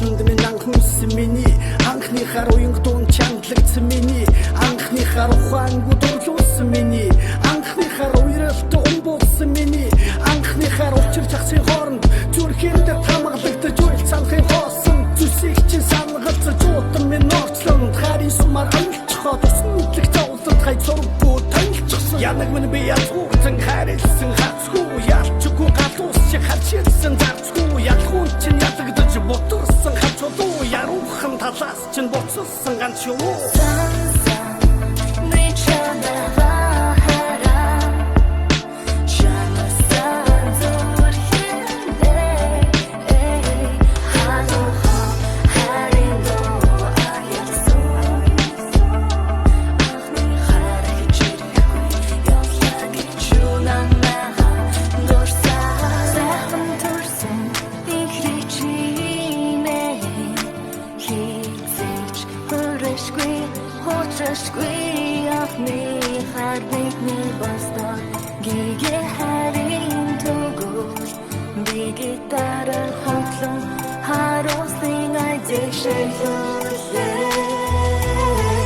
ууланд минь анхан үссэн миний анхныхаар уянгтун чандлагдсан миний анхныхаар ухаангүй дурлуулсан миний анхныхаар уйралт умбуулсан миний анхныхаар учирч ахсын хооронд зүрхэн дээр тамгалагдаж уйл цанхын хоосон зүсийг чинь сангалцаж уутан минь ногцлон харин сумаар амлчиход уснудлах зовлонт хай зурггүй танилцсан янаг минь би язгуурсан харилсан хацгүй ялчгүй галуус шиг харчилсан зарцгүй ялхуун чинь ядагдаж бутарсан хачулуу яруухан талаас чинь буцалсан ганц юу Ахны хадник ми баста гигэ харин тугуй бигэ таран хотлон харослын айдэшэлээ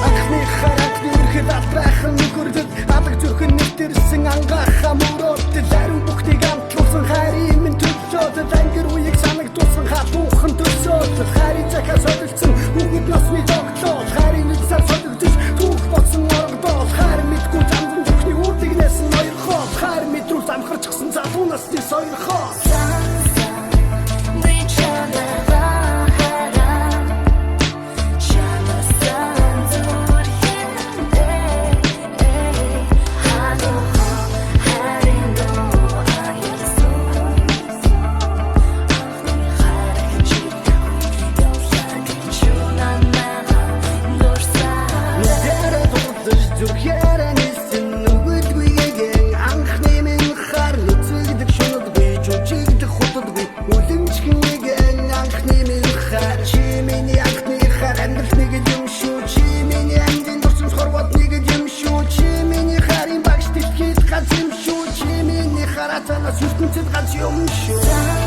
Ахны харак нүрхэд албайхан нүгүрдэд алаг зүрхэн нэртэрсэн ангааха мөрөөд ларин бүхнийг амтлуулсан харин минь төлөөд ангир үеийг санагдуулсан хатуухан төсөөд харин захаа содилсан үгд насны тогтлоо харин нүцар содигдэж түүх боцсон оргодол харин мэдгүй замдан бүхний үрдэгнээс нь хоёр хол харин мэдрүүл амхарчсан залуу насны сойр хол Харин багш дэлхийд ганц юм шүү чи миний хараатанаас ертөнцид ганц юм шүү